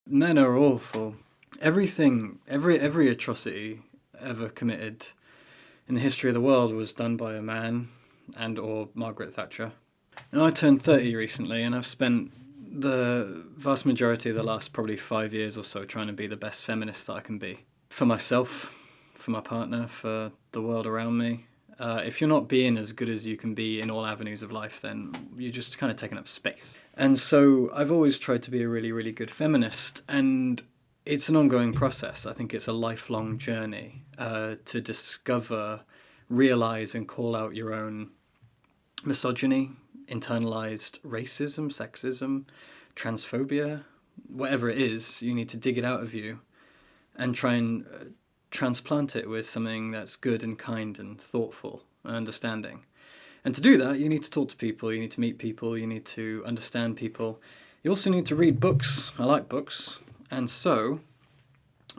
Men are awful. Every atrocity ever committed in the history of the world was done by a man and or Margaret Thatcher. And I turned 30 recently, and I've spent the vast majority of the last probably 5 years or so trying to be the best feminist that I can be. For myself, for my partner, for the world around me. If you're not being as good as you can be in all avenues of life, then you're just kind of taking up space. And so I've always tried to be a really, really good feminist, and it's an ongoing process. I think it's a lifelong journey to discover, realize, and call out your own misogyny, internalized racism, sexism, transphobia, whatever it is. You need to dig it out of you and try and transplant it with something that's good and kind and thoughtful and understanding. And to do that, you need to talk to people, you need to meet people, you need to understand people. You also need to read books. I like books. And so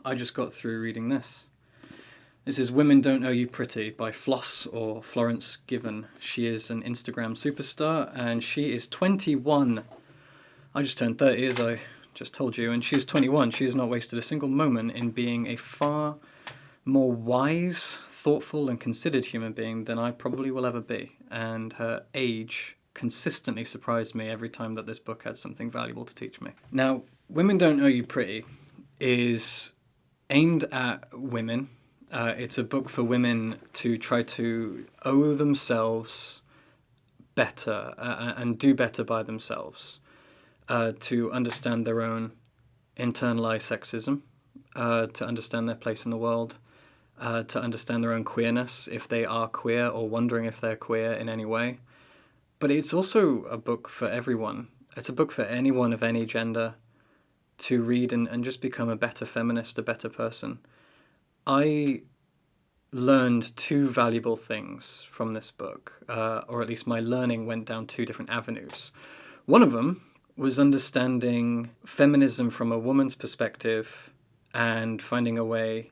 I just got through reading this. This is Women Don't Owe You Pretty by Floss, or Florence Given. She is an Instagram superstar, and she is 21. I just turned 30, as I just told you, and she's 21. She has not wasted a single moment in being a far more wise, thoughtful, and considered human being than I probably will ever be. And her age consistently surprised me every time that this book had something valuable to teach me. Now, Women Don't Owe You Pretty is aimed at women. It's a book for women to try to owe themselves better and do better by themselves, to understand their own internalized sexism, to understand their place in the world, to understand their own queerness, if they are queer or wondering if they're queer in any way. But it's also a book for everyone. It's a book for anyone of any gender to read and just become a better feminist, a better person. I learned two valuable things from this book, or at least my learning went down two different avenues. One of them was understanding feminism from a woman's perspective and finding a way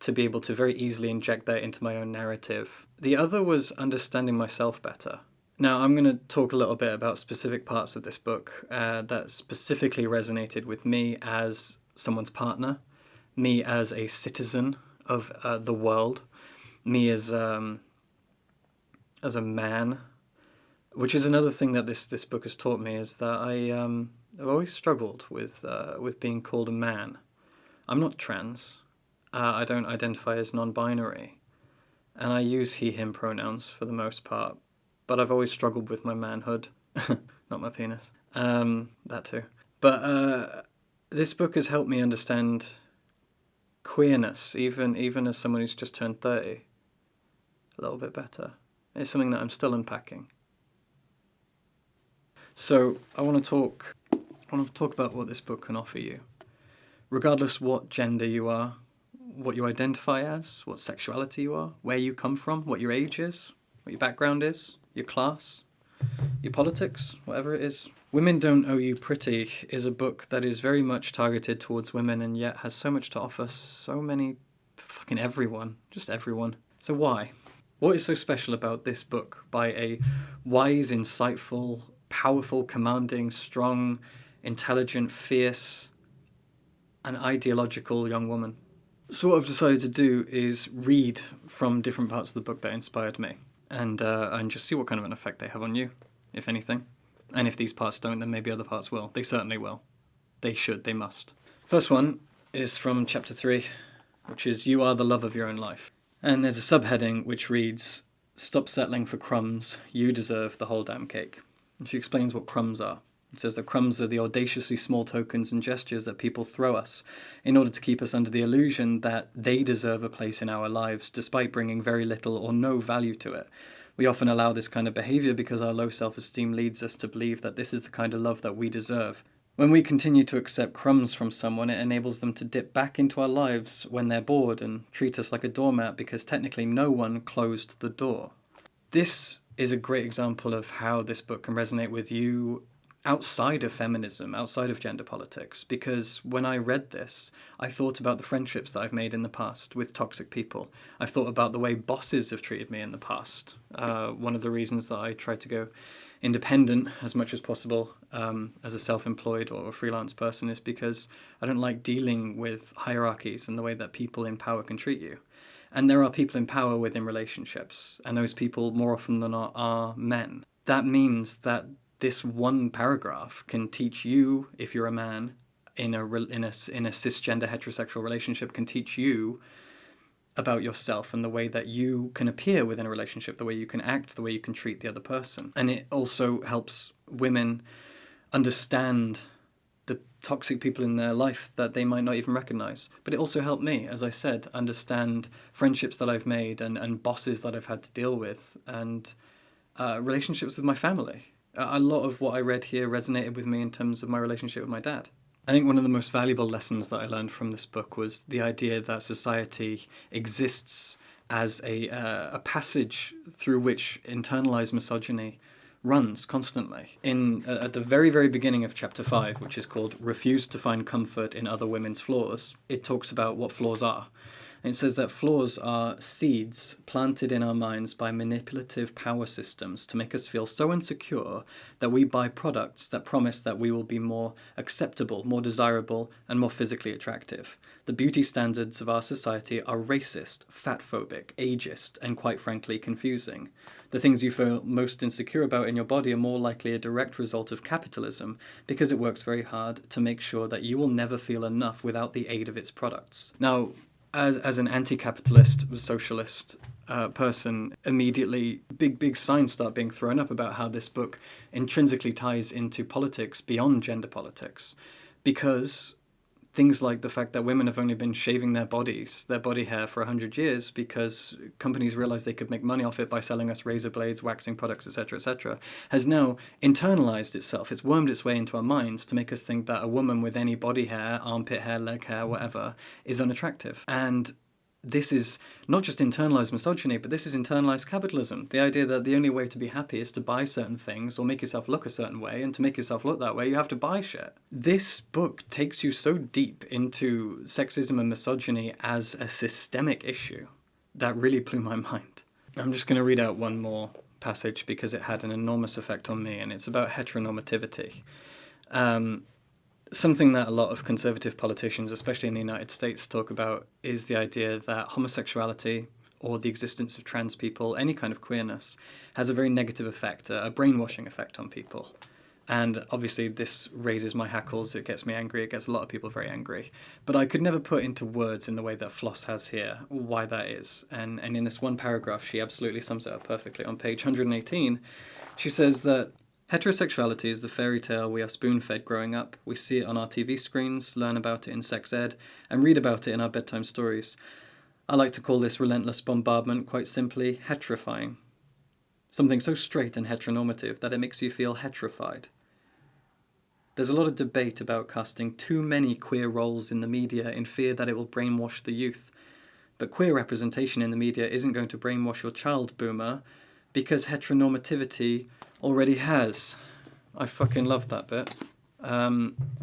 to be able to very easily inject that into my own narrative. The other was understanding myself better. Now, I'm going to talk a little bit about specific parts of this book that specifically resonated with me as someone's partner, me as a citizen of the world, me as a man, which is another thing that this book has taught me, is that I've always struggled with being called a man. I'm not trans. I don't identify as non-binary, and I use he, him pronouns for the most part. But I've always struggled with my manhood, not my penis. That too. But this book has helped me understand queerness, even as someone who's just turned 30, a little bit better. It's something that I'm still unpacking. So I want to talk about what this book can offer you, regardless what gender you are, what you identify as, what sexuality you are, where you come from, what your age is, what your background is, your class, your politics, whatever it is. Women Don't Owe You Pretty is a book that is very much targeted towards women and yet has so much to offer so many, fucking everyone, just everyone. So why? What is so special about this book by a wise, insightful, powerful, commanding, strong, intelligent, fierce, and ideological young woman? So what I've decided to do is read from different parts of the book that inspired me, and just see what kind of an effect they have on you, if anything. And if these parts don't, then maybe other parts will. They certainly will. They should, they must. First one is from chapter 3, which is You Are the Love of Your Own Life. And there's a subheading which reads, Stop settling for crumbs, you deserve the whole damn cake. And she explains what crumbs are. It says that crumbs are the audaciously small tokens and gestures that people throw us in order to keep us under the illusion that they deserve a place in our lives, despite bringing very little or no value to it. We often allow this kind of behavior because our low self-esteem leads us to believe that this is the kind of love that we deserve. When we continue to accept crumbs from someone, it enables them to dip back into our lives when they're bored and treat us like a doormat because technically no one closed the door. This is a great example of how this book can resonate with you outside of feminism, outside of gender politics, because when I read this, I thought about the friendships that I've made in the past with toxic people. I've thought about the way bosses have treated me in the past. One of the reasons that I tried to go independent as much as possible as a self-employed or a freelance person is because I don't like dealing with hierarchies and the way that people in power can treat you. And there are people in power within relationships, and those people more often than not are men. That means that this one paragraph can teach you, if you're a man in a cisgender heterosexual relationship, can teach you about yourself and the way that you can appear within a relationship, the way you can act, the way you can treat the other person. And it also helps women understand the toxic people in their life that they might not even recognize. But it also helped me, as I said, understand friendships that I've made and bosses that I've had to deal with and relationships with my family. A lot of what I read here resonated with me in terms of my relationship with my dad. I think one of the most valuable lessons that I learned from this book was the idea that society exists as a passage through which internalized misogyny runs constantly. At the very, very beginning of chapter 5, which is called Refuse to Find Comfort in Other Women's Flaws, it talks about what flaws are. And it says that flaws are seeds planted in our minds by manipulative power systems to make us feel so insecure that we buy products that promise that we will be more acceptable, more desirable, and more physically attractive. The beauty standards of our society are racist, fatphobic, ageist, and quite frankly confusing. The things you feel most insecure about in your body are more likely a direct result of capitalism because it works very hard to make sure that you will never feel enough without the aid of its products. Now, as an anti-capitalist, socialist person, immediately big signs start being thrown up about how this book intrinsically ties into politics beyond gender politics. Because things like the fact that women have only been shaving their body hair for 100 years because companies realized they could make money off it by selling us razor blades, waxing products, etc., has now internalized itself. It's wormed its way into our minds to make us think that a woman with any body hair, armpit hair, leg hair, whatever, is unattractive. And this is not just internalized misogyny, but this is internalized capitalism. The idea that the only way to be happy is to buy certain things or make yourself look a certain way, and to make yourself look that way, you have to buy shit. This book takes you so deep into sexism and misogyny as a systemic issue that really blew my mind. I'm just going to read out one more passage because it had an enormous effect on me, and it's about heteronormativity. Something that a lot of conservative politicians, especially in the United States, talk about is the idea that homosexuality or the existence of trans people, any kind of queerness, has a very negative effect, a brainwashing effect on people. And obviously this raises my hackles, it gets me angry, it gets a lot of people very angry. But I could never put into words in the way that Floss has here why that is. And in this one paragraph, she absolutely sums it up perfectly. On page 118, she says that heterosexuality is the fairy tale we are spoon-fed growing up. We see it on our TV screens, learn about it in sex ed, and read about it in our bedtime stories. I like to call this relentless bombardment, quite simply, heterifying. Something so straight and heteronormative that it makes you feel heterified. There's a lot of debate about casting too many queer roles in the media in fear that it will brainwash the youth. But queer representation in the media isn't going to brainwash your child, boomer, because heteronormativity already has. I fucking love that bit.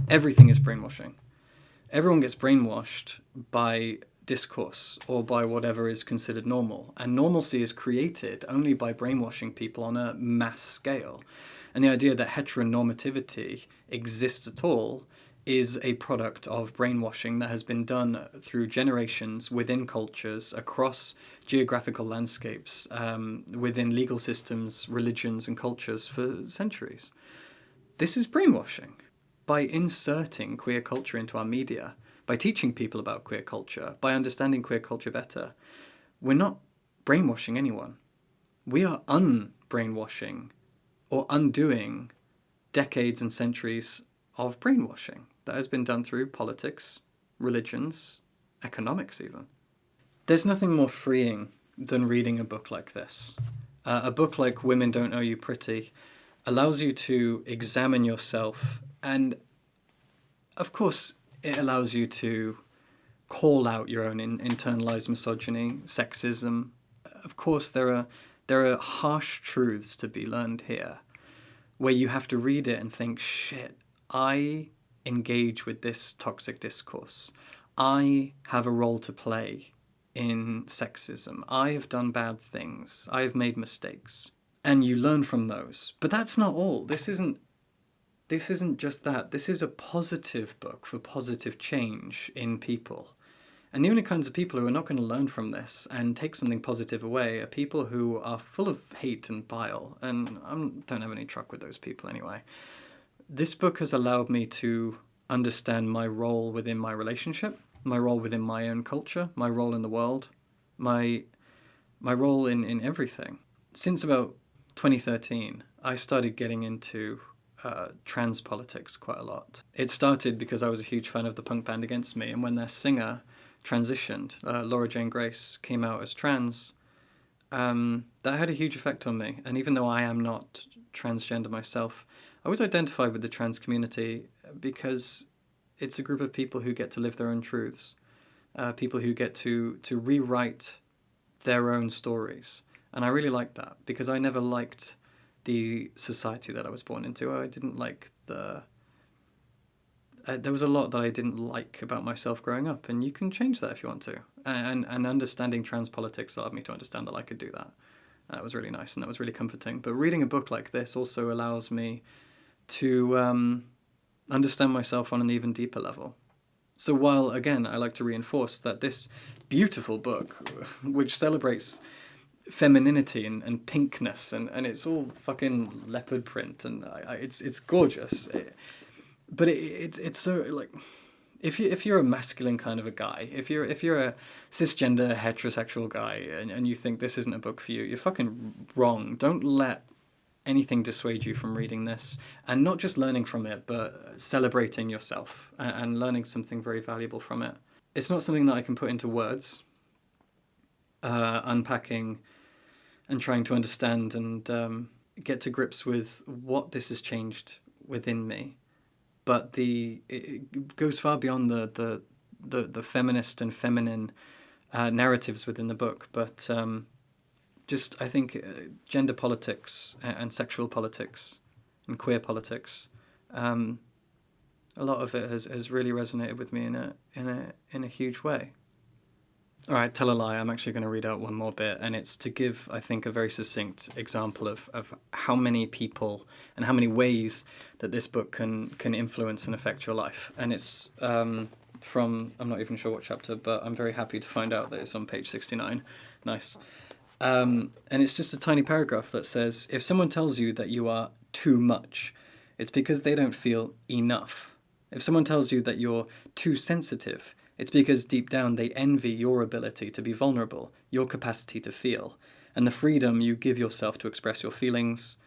Everything is brainwashing. Everyone gets brainwashed by discourse or by whatever is considered normal. And normalcy is created only by brainwashing people on a mass scale. And the idea that heteronormativity exists at all is a product of brainwashing that has been done through generations within cultures, across geographical landscapes, within legal systems, religions, and cultures for centuries. This is brainwashing. By inserting queer culture into our media, by teaching people about queer culture, by understanding queer culture better, we're not brainwashing anyone. We are unbrainwashing or undoing decades and centuries of brainwashing that has been done through politics, religions, economics even. There's nothing more freeing than reading a book like this. A book like Women Don't Owe You Pretty allows you to examine yourself, and of course it allows you to call out your own internalized misogyny, sexism. Of course there are harsh truths to be learned here, where you have to read it and think, shit, I engage with this toxic discourse. I have a role to play in sexism. I have done bad things. I have made mistakes. and you learn from those. But that's not all. This isn't just that. This is a positive book for positive change in people. And the only kinds of people who are not going to learn from this and take something positive away are people who are full of hate and bile. And I don't have any truck with those people anyway. This book has allowed me to understand my role within my relationship, my role within my own culture, my role in the world, my role in everything. Since about 2013, I started getting into trans politics quite a lot. It started because I was a huge fan of the punk band Against Me, and when their singer transitioned, Laura Jane Grace came out as trans, that had a huge effect on me. And even though I am not transgender myself, I always identify with the trans community because it's a group of people who get to live their own truths, people who get to rewrite their own stories. And I really like that because I never liked the society that I was born into. I didn't like there was a lot that I didn't like about myself growing up, and you can change that if you want to. And understanding trans politics allowed me to understand that I could do that. That was really nice, and that was really comforting. But reading a book like this also allows me to understand myself on an even deeper level. So while, again, I like to reinforce that this beautiful book, which celebrates femininity and pinkness, and it's all fucking leopard print, and it's gorgeous. But it's so, like, if you're a masculine kind of a guy, if you're a cisgender heterosexual guy, and you think this isn't a book for you, you're fucking wrong. Don't let anything dissuade you from reading this, and not just learning from it, but celebrating yourself and learning something very valuable from it. It's not something that I can put into words, unpacking and trying to understand and get to grips with what this has changed within me. But it goes far beyond the feminist and feminine narratives within the book. But just, I think, gender politics and sexual politics and queer politics, a lot of it has really resonated with me in a huge way. All right, tell a lie. I'm actually going to read out one more bit, and it's to give, I think, a very succinct example of how many people and how many ways that this book can influence and affect your life. And it's from, I'm not even sure what chapter, but I'm very happy to find out that it's on page 69. Nice. And it's just a tiny paragraph that says, if someone tells you that you are too much, it's because they don't feel enough. If someone tells you that you're too sensitive, it's because deep down they envy your ability to be vulnerable, your capacity to feel, and the freedom you give yourself to express your feelings.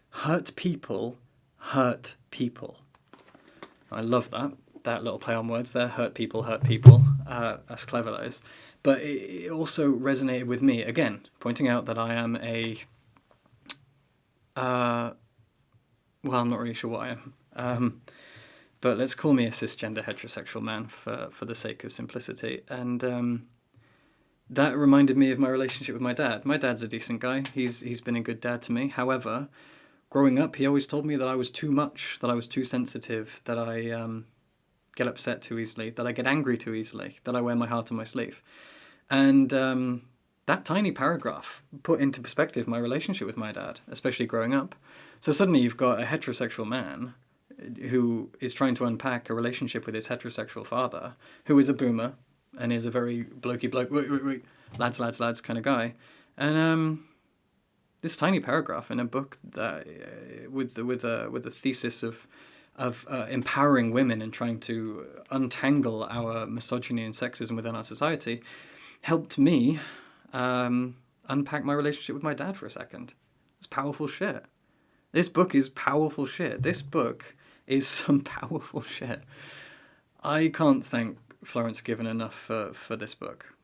Hurt people hurt people. I love that little play on words there. Hurt people hurt people. That's clever, that is. But it also resonated with me, again, pointing out that I am well, I'm not really sure what I am. But let's call me a cisgender heterosexual man for the sake of simplicity. And that reminded me of my relationship with my dad. My dad's a decent guy. He's been a good dad to me. However, growing up, he always told me that I was too much, that I was too sensitive, that I get upset too easily, that I get angry too easily, that I wear my heart on my sleeve. And that tiny paragraph put into perspective my relationship with my dad, especially growing up. So suddenly you've got a heterosexual man who is trying to unpack a relationship with his heterosexual father, who is a boomer and is a very blokey bloke, wait, lads kind of guy. And this tiny paragraph in a book that with a thesis of empowering women and trying to untangle our misogyny and sexism within our society helped me unpack my relationship with my dad for a second. It's powerful shit. This book is powerful shit. This book is some powerful shit. I can't thank Florence Given enough for this book.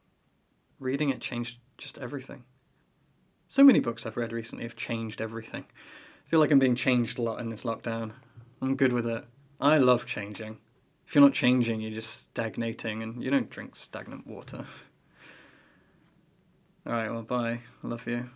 Reading it changed just everything. So many books I've read recently have changed everything. I feel like I'm being changed a lot in this lockdown. I'm good with it. I love changing. If you're not changing, you're just stagnating, and you don't drink stagnant water. Alright, well, bye. I love you.